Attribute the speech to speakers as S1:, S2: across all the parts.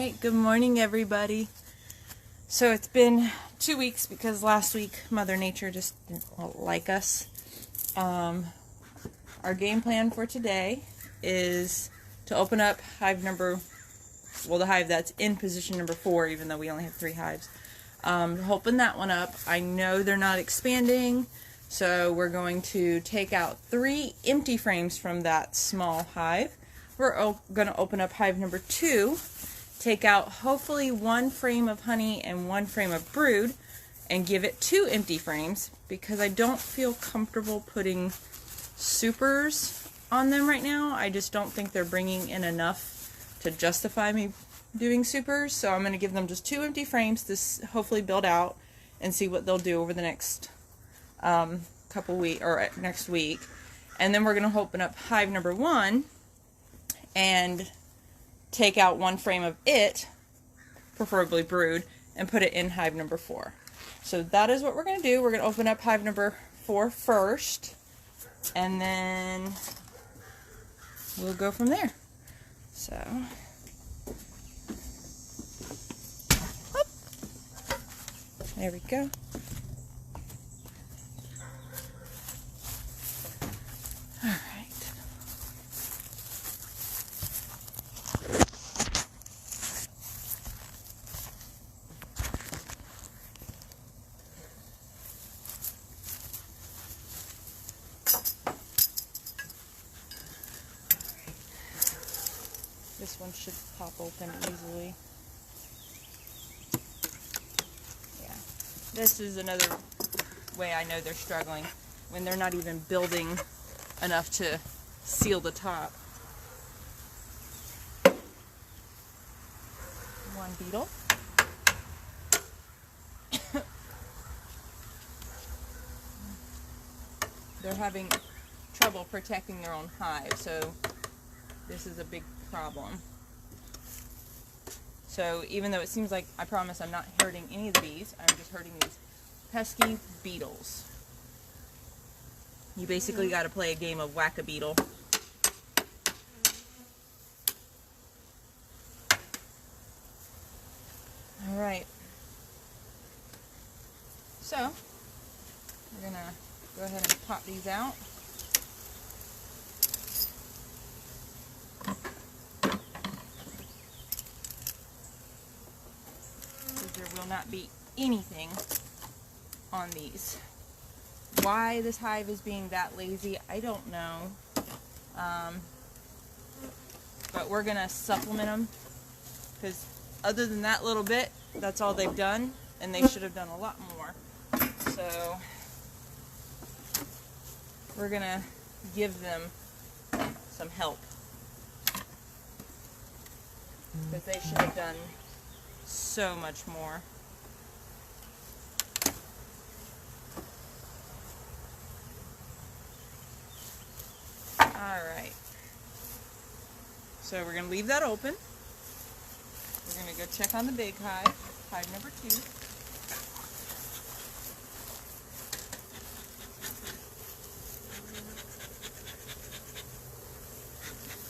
S1: Alright, good morning everybody. So it's been 2 weeks because last week Mother Nature just didn't like us. Our game plan for today is to open up hive number, well, the hive that's in position number 4, even though we only have 3 hives. Open that one up. I know they're not expanding, so we're going to take out 3 empty frames from that small hive. We're going to open up hive number 2, take out hopefully 1 frame of honey and 1 frame of brood, and give it 2 empty frames because I don't feel comfortable putting supers on them right now. I just don't think they're bringing in enough to justify me doing supers, so I'm going to give them just 2 empty frames to hopefully build out and see what they'll do over the next couple weeks or next week. And then we're going to open up hive number 1 and take out 1 frame of it, preferably brood, and put it in hive number 4. So that is what we're going to do. We're going to open up hive number 4 first, and then we'll go from there. So, whoop. There we go. This one should pop open easily. Yeah. This is another way I know they're struggling, when they're not even building enough to seal the top. 1 beetle. They're having trouble protecting their own hive, so this is a big problem. So even though it seems like, I promise I'm not hurting any of the bees, I'm just hurting these pesky beetles. You basically got to play a game of whack-a-beetle. Alright. So, we're going to go ahead and pop these out. There will not be anything on these. Why this hive is being that lazy, I don't know. But we're going to supplement them, because other than that little bit, that's all they've done, and they should have done a lot more. So we're going to give them some help, because they should have done so much more. Alright. So we're going to leave that open. We're going to go check on the big hive, hive number 2.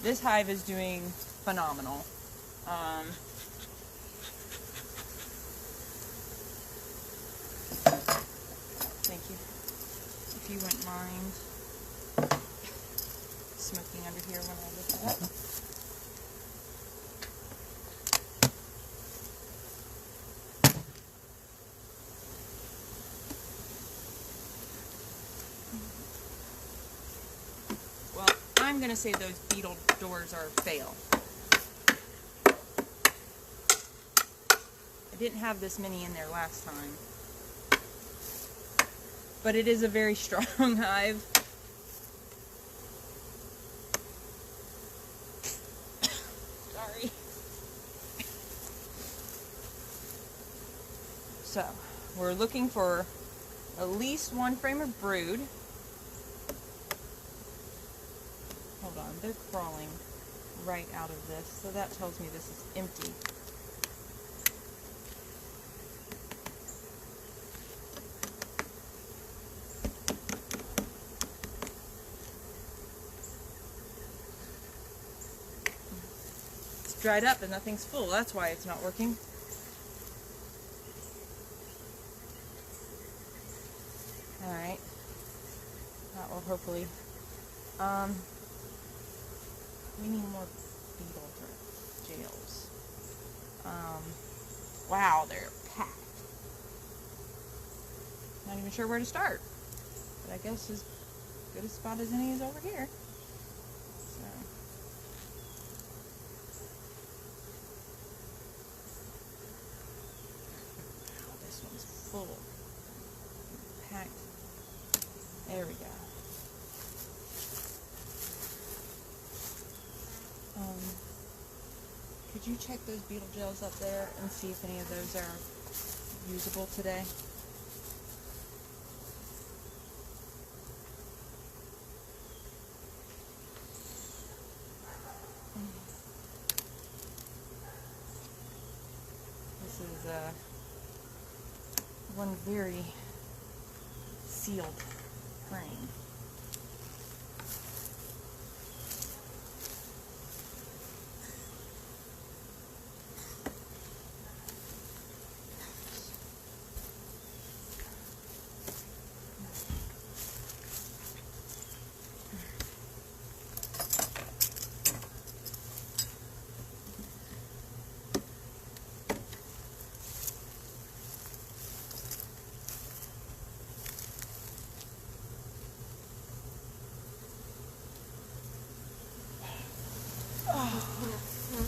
S1: This hive is doing phenomenal. Thank you. If you wouldn't mind smoking under here when I lift it up. Well, I'm going to say those beetle doors are a fail. I didn't have this many in there last time. But it is a very strong hive. Sorry. So, we're looking for at least 1 frame of brood. Hold on, they're crawling right out of this, so that tells me this is empty. dried up and nothing's full. That's why it's not working. Alright. That will hopefully... we need more beetle jails. Wow, they're packed. Not even sure where to start. But I guess as good a spot as any is over here. So. Wow, this one's full. Packed. There we go. Could you check those beetle gels up there and see if any of those are usable today? This is one very sealed frame.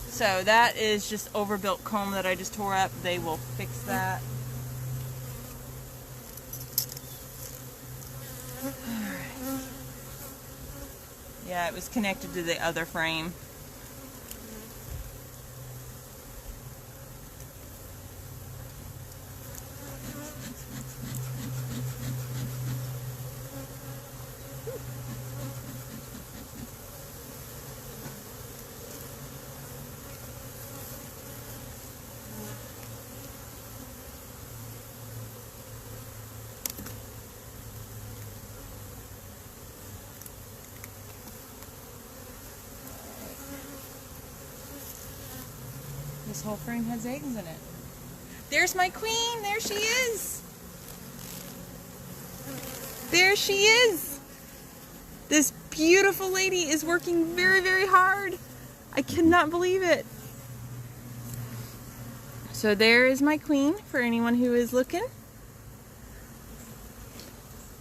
S1: So that is just overbuilt comb that I just tore up. They will fix that. Alright. Yeah, it was connected to the other frame. This whole frame has eggs in it. There's my queen. There she is. There she is. This beautiful lady is working very, very hard. I cannot believe it. So there is my queen for anyone who is looking.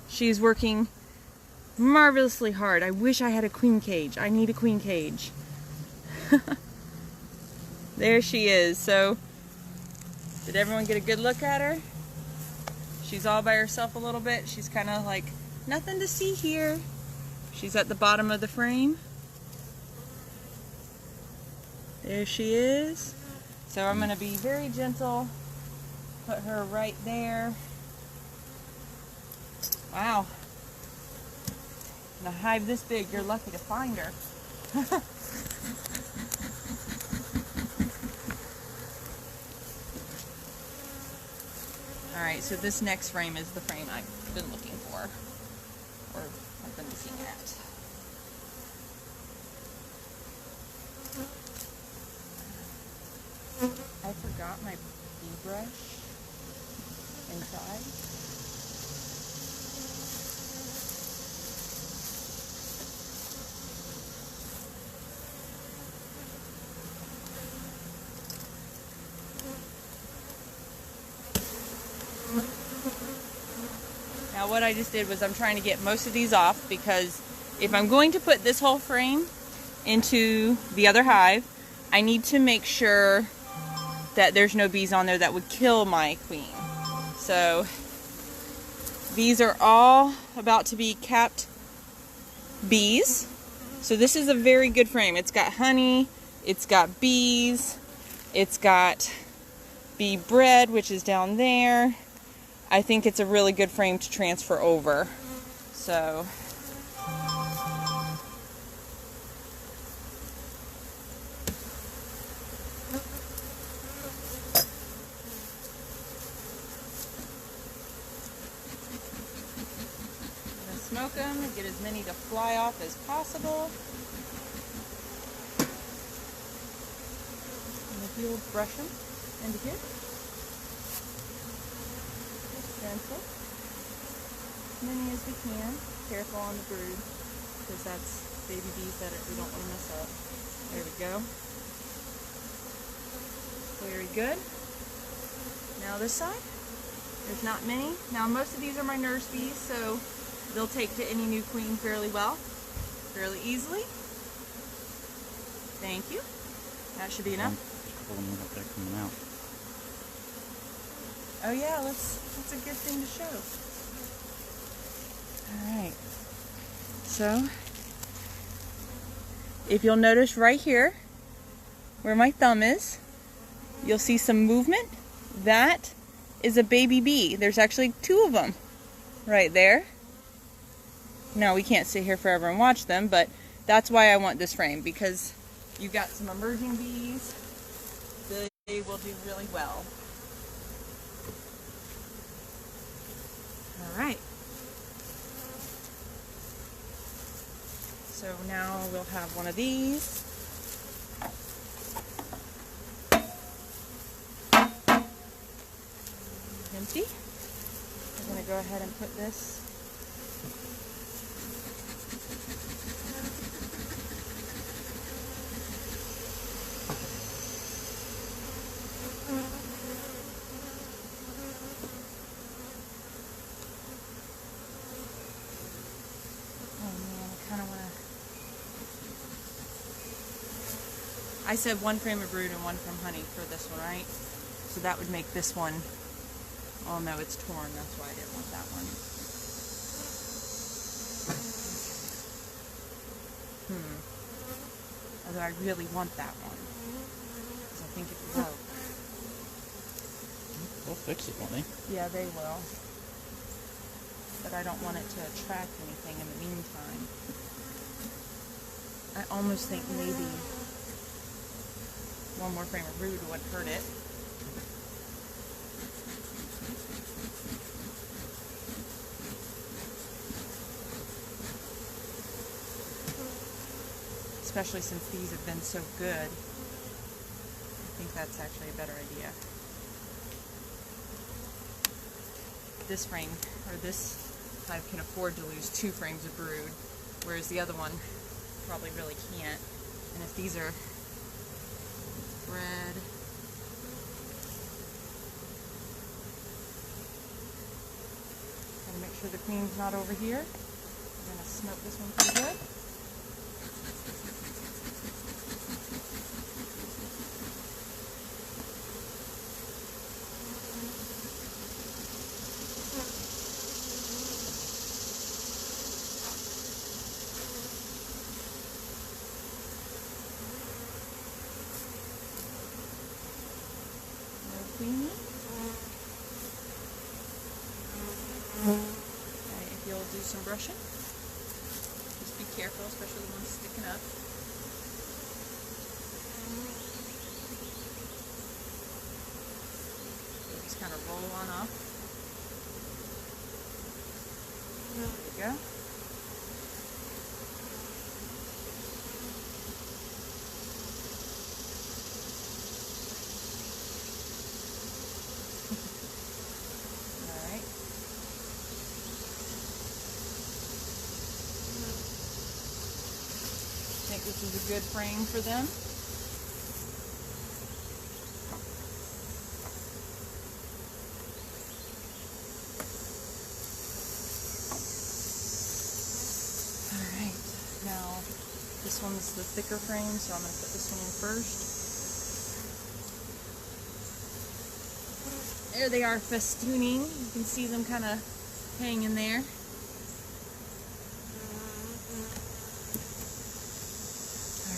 S1: She's working marvelously hard. I wish I had a queen cage. I need a queen cage. There she is. So, did everyone get a good look at her? She's all by herself a little bit. She's kind of like, nothing to see here. She's at the bottom of the frame. There she is. So I'm going to be very gentle. Put her right there. Wow. In a hive this big, you're lucky to find her. Alright, so this next frame is the frame I've been looking for, or I've been looking at. I forgot my bee brush inside. Now what I just did was I'm trying to get most of these off, because if I'm going to put this whole frame into the other hive, I need to make sure that there's no bees on there that would kill my queen. So these are all about to be capped bees. So this is a very good frame. It's got honey, it's got bees, it's got bee bread, which is down there. I think it's a really good frame to transfer over. So smoke them and get as many to fly off as possible. You'll brush them into here. Just gentle. As many as we can. Careful on the brood, because that's baby bees that we don't want to mess up. There we go. Very good. Now this side. There's not many. Now most of these are my nurse bees, so they'll take to any new queen fairly well, fairly easily. Thank you. That should be enough.
S2: There's a couple of them up there coming out.
S1: Oh yeah, that's a good thing to show. Alright. So, if you'll notice right here, where my thumb is, you'll see some movement. That is a baby bee. There's actually 2 of them right there. Now we can't sit here forever and watch them, but that's why I want this frame, because you've got some emerging bees. They will do really well. Alright. So now we'll have one of these. Empty. I'm going to go ahead and put this I said 1 frame of brood and 1 from honey for this one, right? So that would make this one, oh no, it's torn, that's why I didn't want that one. Although I really want that one, because I think it broke.
S2: They'll fix it, won't they?
S1: Yeah, they will. But I don't want it to attract anything in the meantime. I almost think maybe 1 more frame of brood wouldn't hurt it. Especially since these have been so good. I think that's actually a better idea. This frame, or this hive, can afford to lose 2 frames of brood, whereas the other one probably really can't. And if these are red, gotta make sure the queen's not over here. I'm gonna smoke this one pretty good. Queenie. Okay, if you'll do some brushing, just be careful, especially the ones sticking up. So just kind of roll on off. There we go. I think this is a good frame for them. Alright, now this one's the thicker frame, so I'm going to put this one in first. There they are festooning. You can see them kind of hanging there.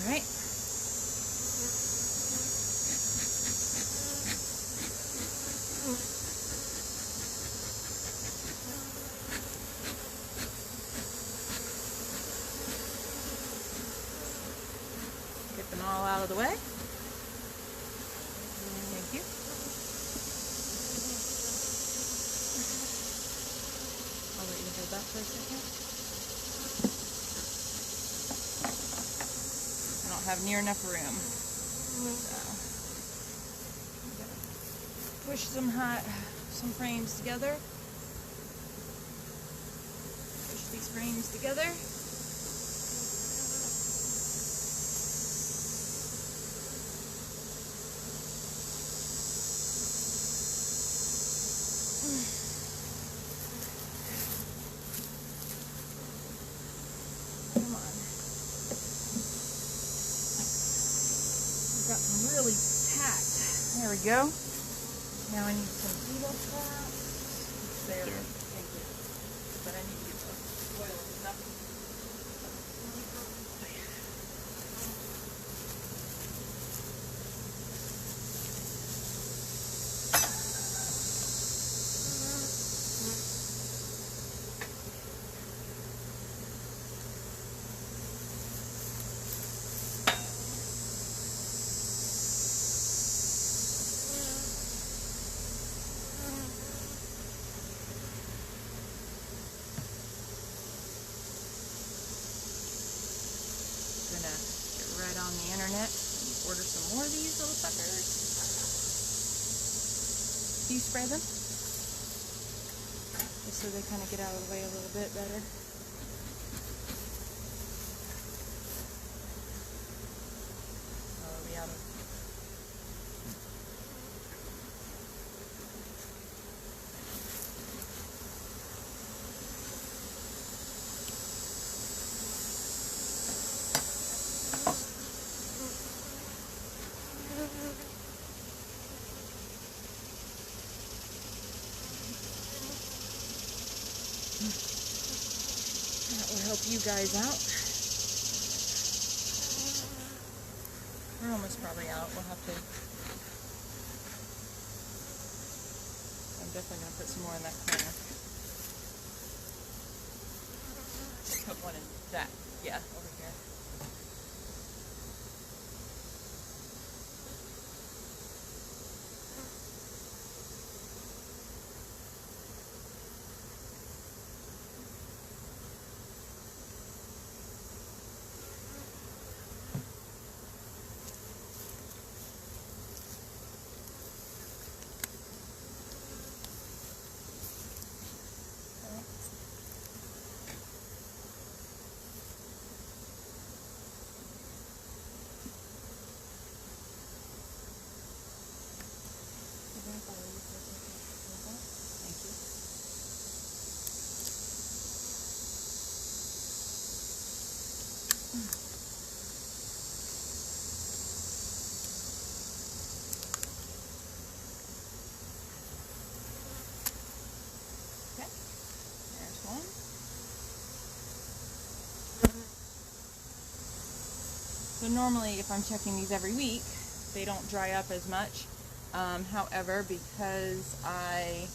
S1: Alright. Get them all out of the way. Thank you. I'll let you hold that for a second. I don't have near enough room. So push some frames together. Push these frames together. Come on. We've got them really packed. There we go. Now I need some beetle traps. There. Thank you. But I need to get the oil and stuff. Gonna get right on the internet and order some more of these little suckers. Do you spray them? Just so they kind of get out of the way a little bit better. Oh, are we out of... That will help you guys out. We're almost probably out. We'll have to... I'm definitely going to put some more in that corner. Put one in that. Yeah, over here. Thank you. Okay, there's one. So normally if I'm checking these every week, they don't dry up as much. However, because I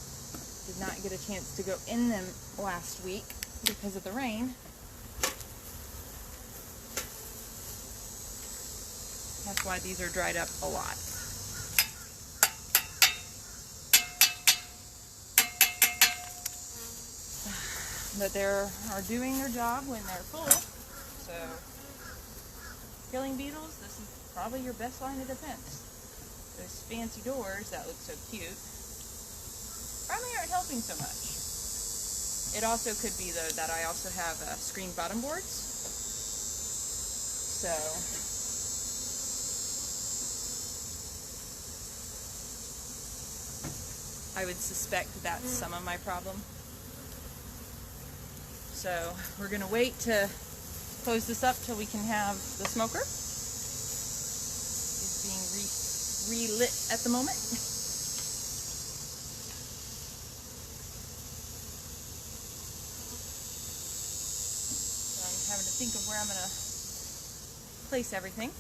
S1: did not get a chance to go in them last week because of the rain, that's why these are dried up a lot. But they are doing their job when they're full. So, killing beetles, this is probably your best line of defense. Those fancy doors that look so cute probably aren't helping so much. It also could be though that I also have screen bottom boards. So I would suspect that's some of my problem. So we're gonna wait to close this up till we can have the smoker. It's being relit at the moment. So I'm having to think of where I'm gonna place everything.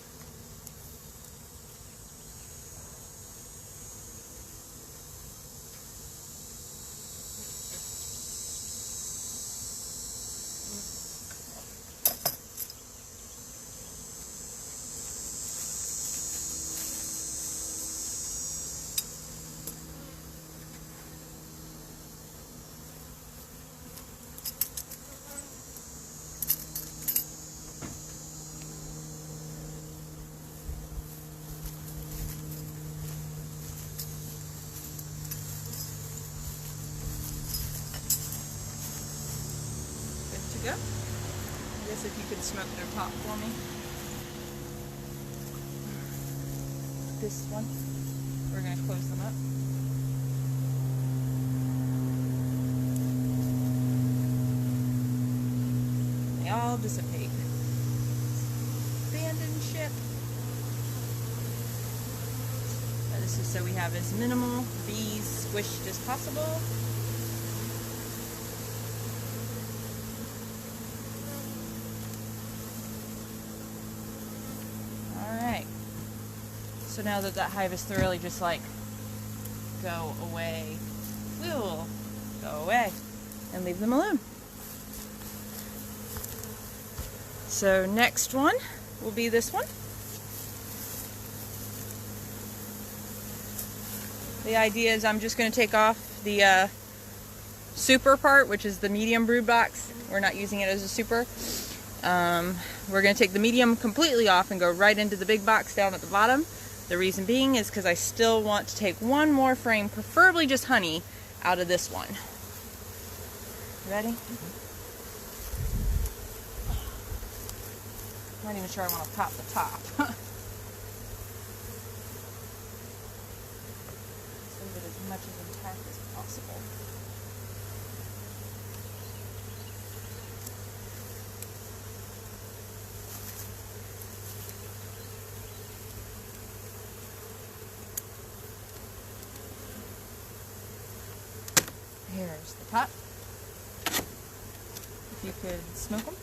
S1: Alice, if you could smoke their top for me. This one. We're going to close them up. They all dissipate. Abandoned ship. This is so we have as minimal bees squished as possible. Alright. So now that that hive is thoroughly just like go away, we will go away and leave them alone. So next one will be this one. The idea is I'm just going to take off the super part, which is the medium brood box. We're not using it as a super. We're going to take the medium completely off and go right into the big box down at the bottom. The reason being is because I still want to take one more frame, preferably just honey, out of this one. Ready? I'm not even sure I want to pop the top. Leave it as much as intact as possible. Here's the top. If you could smoke them.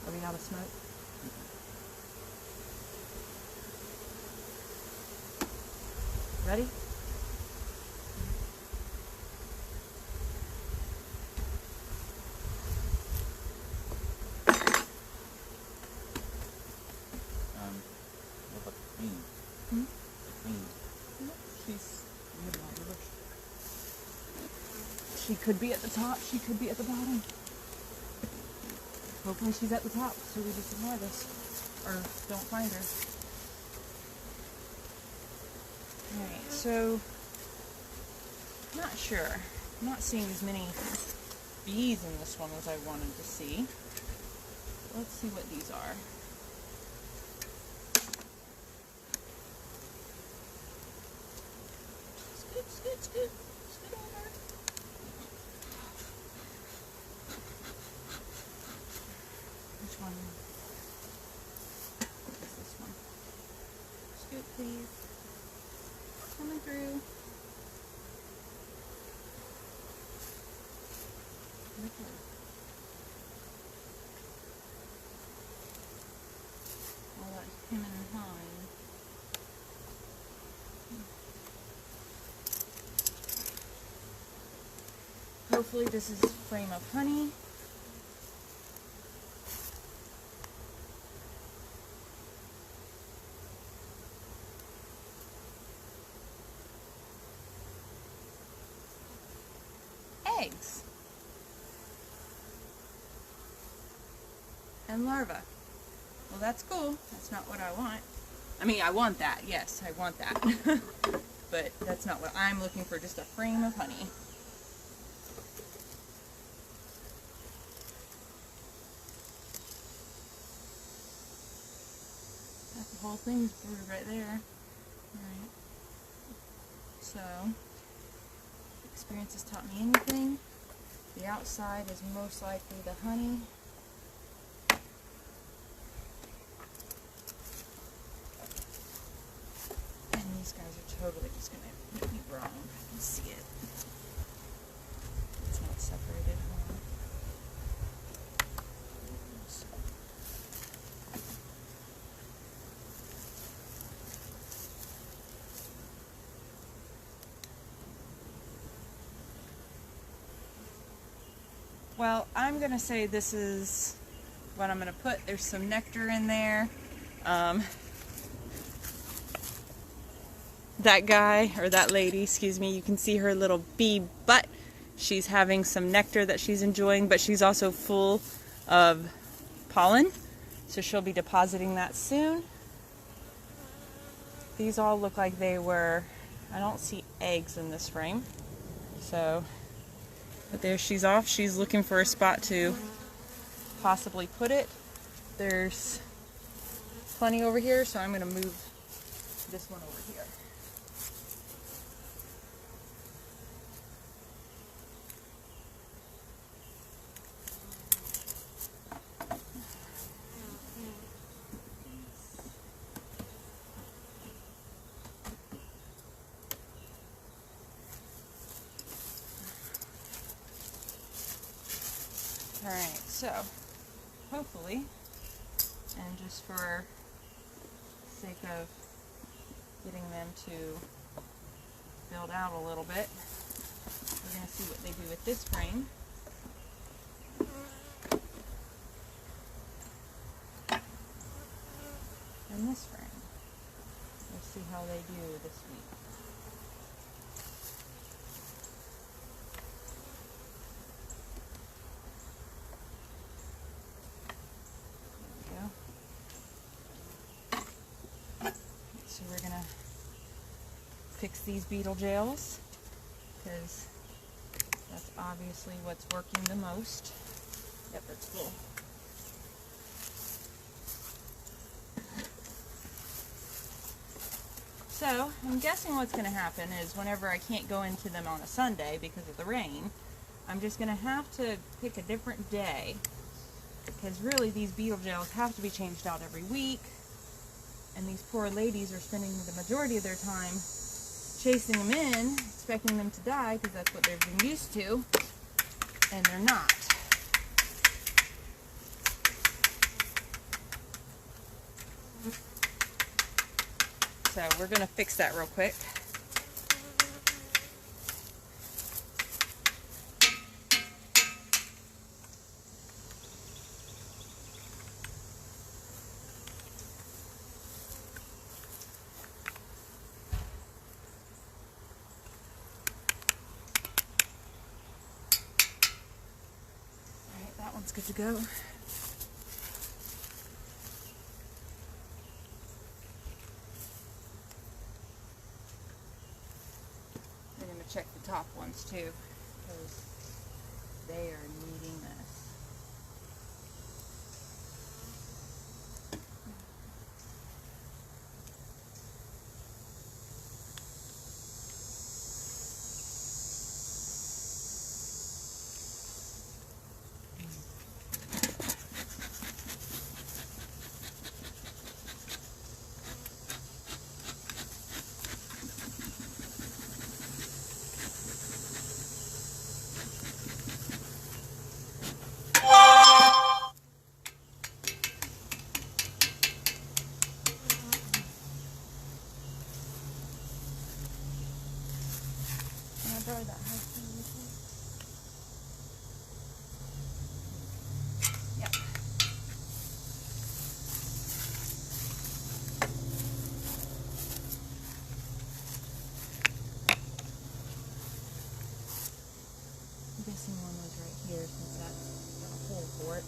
S1: Are we out of smoke? Ready?
S2: What about the queen?
S1: Hmm?
S2: The queen.
S1: She could be at the top, she could be at the bottom. Hopefully she's at the top, so we just ignore this. Or don't find her. Alright, so not sure. I'm not seeing as many bees in this one as I wanted to see. Let's see what these are. Scoot, scoot, scoot. Scoot over. Which one is this one? Scoot, please. Coming through. Okay. All that him and hive. Hopefully this is a frame of honey. Eggs. And larvae. Well, that's cool. That's not what I want. I mean, I want that. Yes, I want that. But that's not what I'm looking for, just a frame of honey. The whole thing's brewed right there. Alright. So, experience has taught me anything. The outside is most likely the honey. And these guys are totally just going to make me wrong. I can see it. It's not separated. Well, I'm going to say this is what I'm going to put. There's some nectar in there. That guy, or that lady, excuse me, you can see her little bee butt She's having some nectar that she's enjoying, but she's also full of pollen, so she'll be depositing that soon. These all look like they were, I don't see eggs in this frame, so, but there she's off. She's looking for a spot to possibly put it. There's plenty over here, so I'm going to move this one over here. Alright, so hopefully, and just for sake of getting them to build out a little bit, we're going to see what they do with this frame. And this frame. We'll see how they do this week. So we're going to fix these beetle jails, because that's obviously what's working the most. Yep, it's full. So I'm guessing what's going to happen is whenever I can't go into them on a Sunday because of the rain, I'm just going to have to pick a different day, because really these beetle jails have to be changed out every week. And these poor ladies are spending the majority of their time chasing them in, expecting them to die, because that's what they've been used to, and they're not. So we're going to fix that real quick. It's good to go. We're going to check the top ones too, because they are needing this. That yep. I'm guessing one was right here since that's got a hole for it.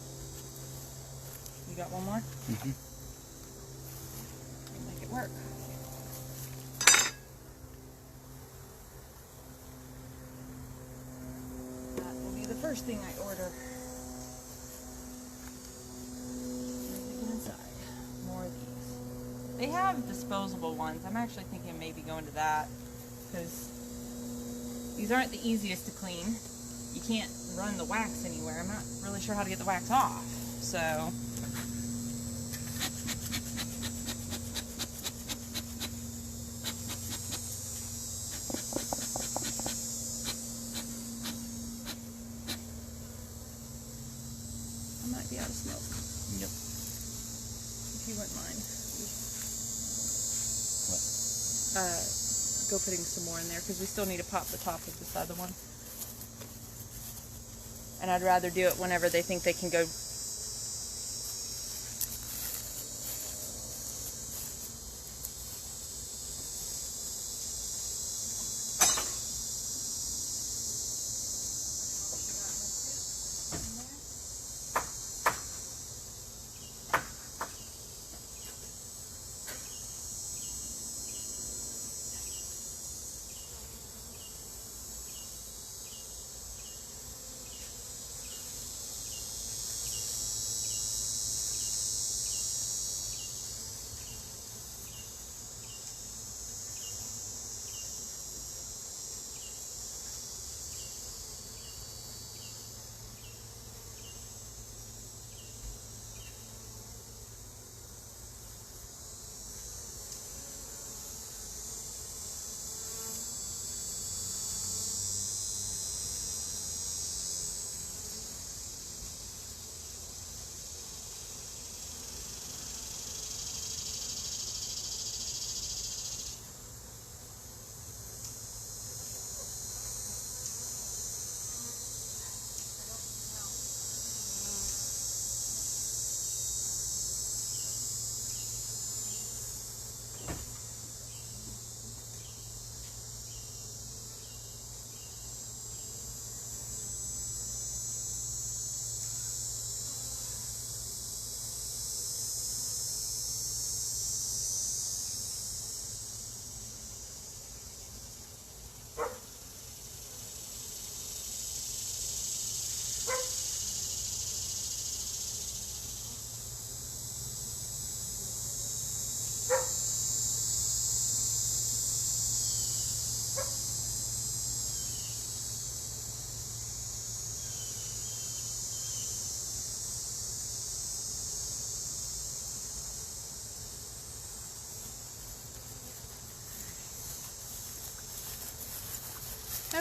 S1: You got one more?
S2: Mm-hmm.
S1: Make it work. First thing I order. Get inside. More of these. They have disposable ones. I'm actually thinking of maybe going to that, because these aren't the easiest to clean. You can't run the wax anywhere. I'm not really sure how to get the wax off. So I might be out of smoke.
S2: Yep.
S1: If you wouldn't mind.
S2: What?
S1: Go putting some more in there, because we still need to pop the top of this other one. And I'd rather do it whenever they think they can go.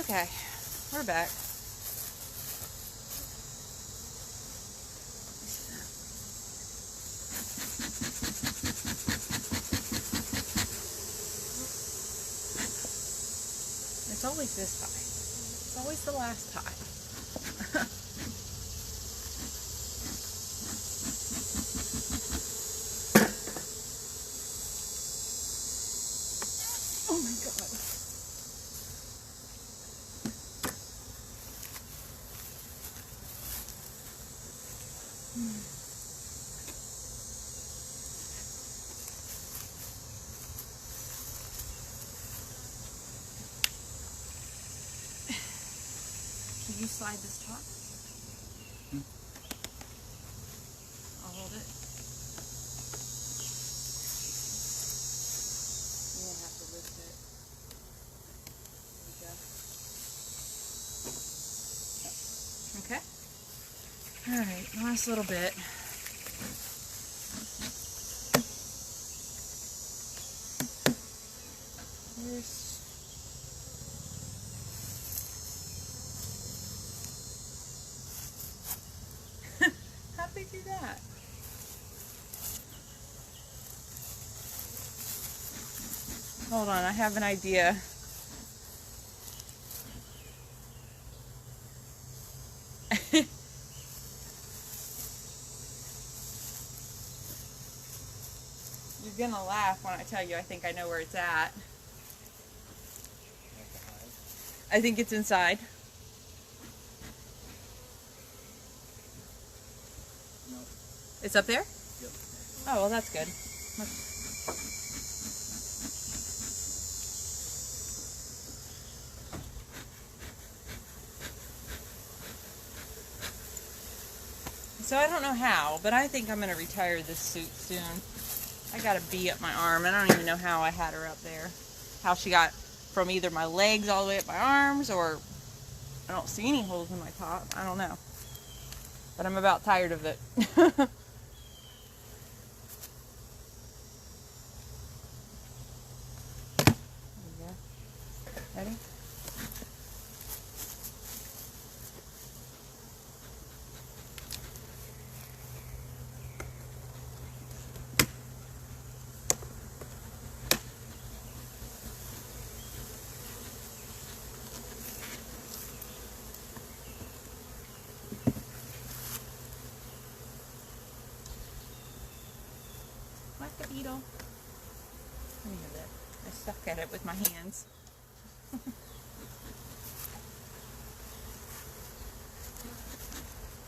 S1: Okay, we're back. It's always this high. It's always the last high. Oh my god. Can you slide this top? I'll hold it. You're gonna have to lift it. There you go. Okay. Alright, last little bit. Here's how big is that? Hold on, I have an idea. You're gonna laugh when I tell you I think I know where it's at. I think it's inside.
S2: No.
S1: It's up there?
S2: Yep.
S1: Oh, well, that's good. So I don't know how, but I think I'm going to retire this suit soon. I got a bee up my arm. I don't even know how I had her up there. How she got from either my legs all the way up my arms, or I don't see any holes in my top. I don't know. But I'm about tired of it. There you go. Ready? Like the beetle. Let me have that. I suck at it with my hands.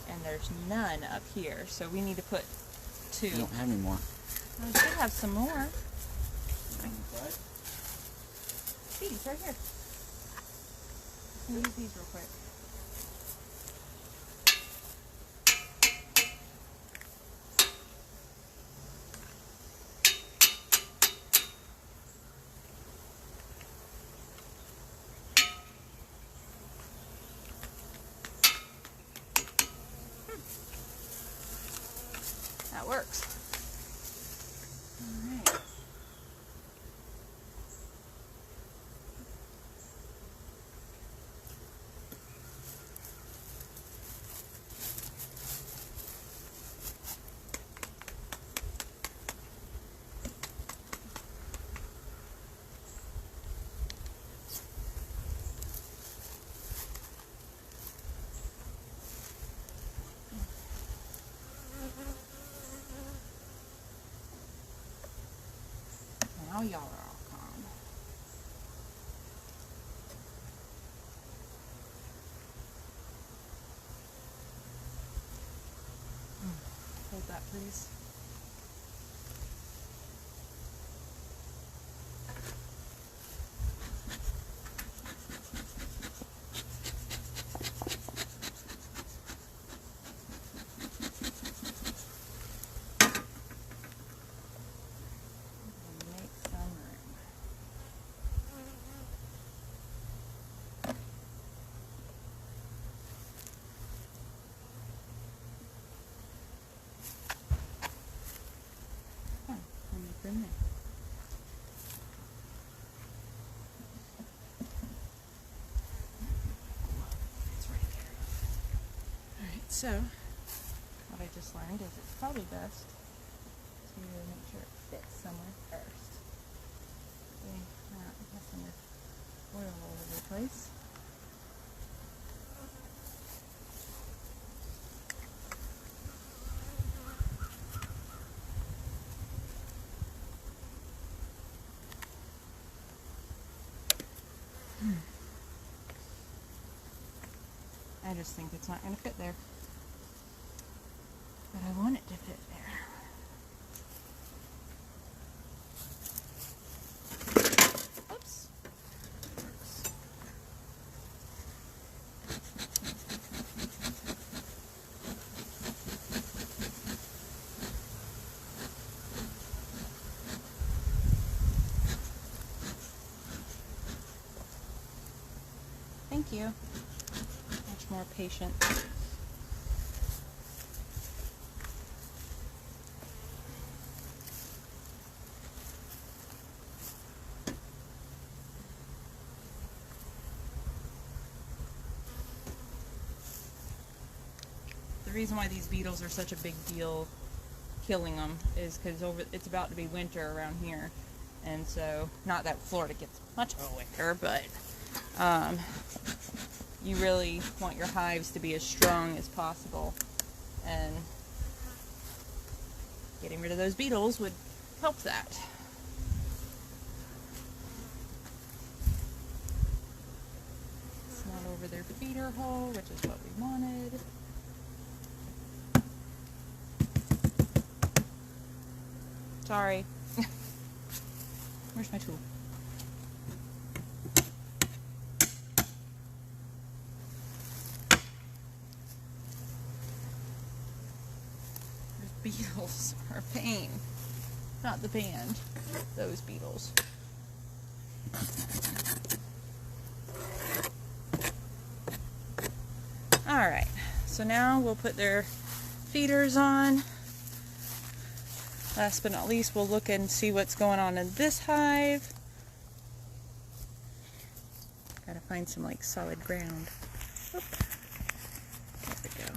S1: And there's none up here, so we need to put 2.
S2: You don't have any more.
S1: I should have some more.
S2: Inside?
S1: These right here. Let me use these real quick. That works. All right. Now y'all are all calm. Hold that, please. Make some room. So what I just learned is it's probably best to make sure it fits somewhere first. Okay, not messing with oil all over the place. I just think it's not going to fit there. But I want it to fit there. Oops. Thank you. Much more patient. The reason why these beetles are such a big deal killing them is because it's about to be winter around here, and so not that Florida gets much of a winter, but you really want your hives to be as strong as possible, and getting rid of those beetles would help that. It's not over their feeder hole, which is what we wanted. Sorry. Where's my tool? Those beetles are a pain. Not the band. Those beetles. Alright. So now we'll put their feeders on. Last but not least, we'll look and see what's going on in this hive. Gotta find some like solid ground. Oop. There we go.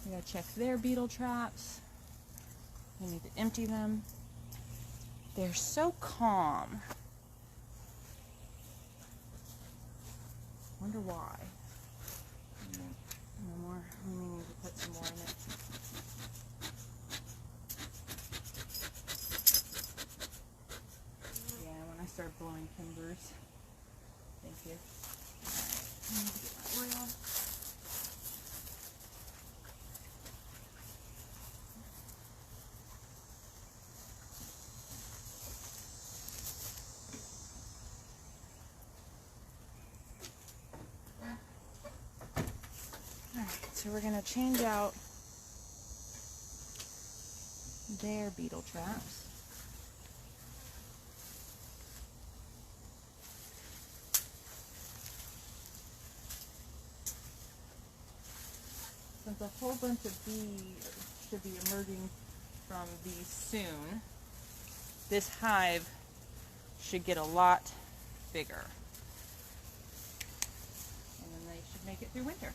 S1: We gotta check their beetle traps. We need to empty them. They're so calm. Wonder why. No more. We may need to put some more in it. Start blowing timbers. Thank you. Alright, I need to get my oil. Alright, so we're going to change out their beetle traps. Since a whole bunch of bees should be emerging from these soon, this hive should get a lot bigger. And then they should make it through winter.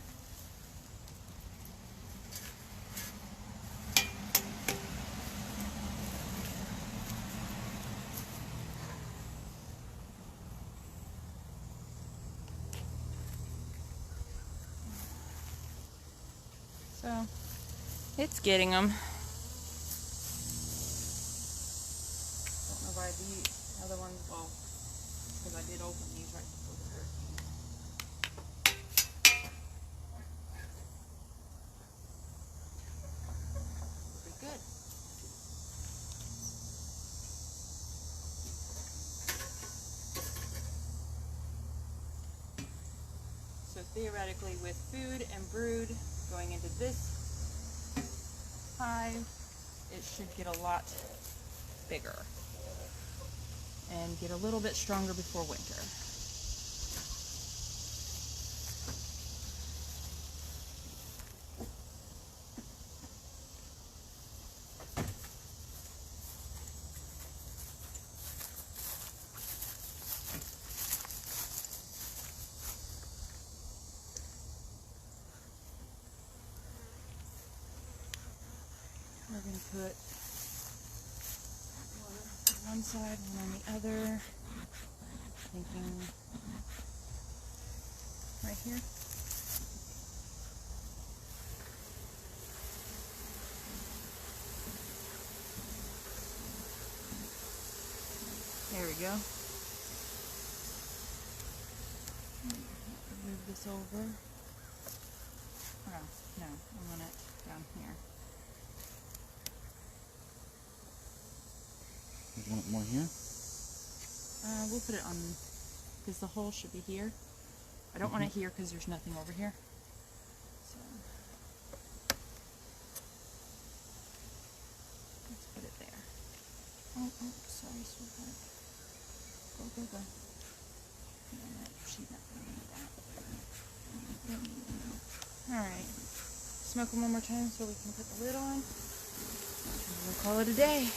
S1: So, it's getting them. Don't know why the other ones, well, because I did open these right before the hurricane. Pretty good. So theoretically, with food and brood going into this hive, it should get a lot bigger and get a little bit stronger before winter. We're going to put one on one side, one on the other. Thinking right here. There we go. Move this over. Oh, no, I want it down here.
S2: You want it more here?
S1: We'll put it on, because the hole should be here. I don't want it here because there's nothing over here. So, let's put it there. Oh, sorry, sweetheart. Go. No, she's not going to need that. Alright. Smoke them one more time so we can put the lid on. And we'll call it a day.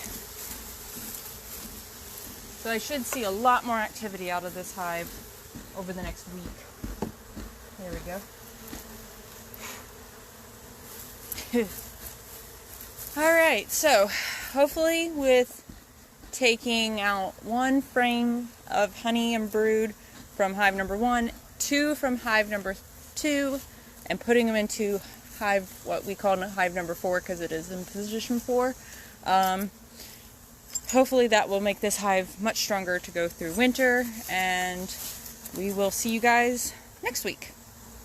S1: So I should see a lot more activity out of this hive over the next week. There we go. Alright, so hopefully with taking out one frame of honey and brood from hive number 1, 2 from hive number 2, and putting them into hive, what we call hive number 4 because it is in position 4. Hopefully that will make this hive much stronger to go through winter, and we will see you guys next week.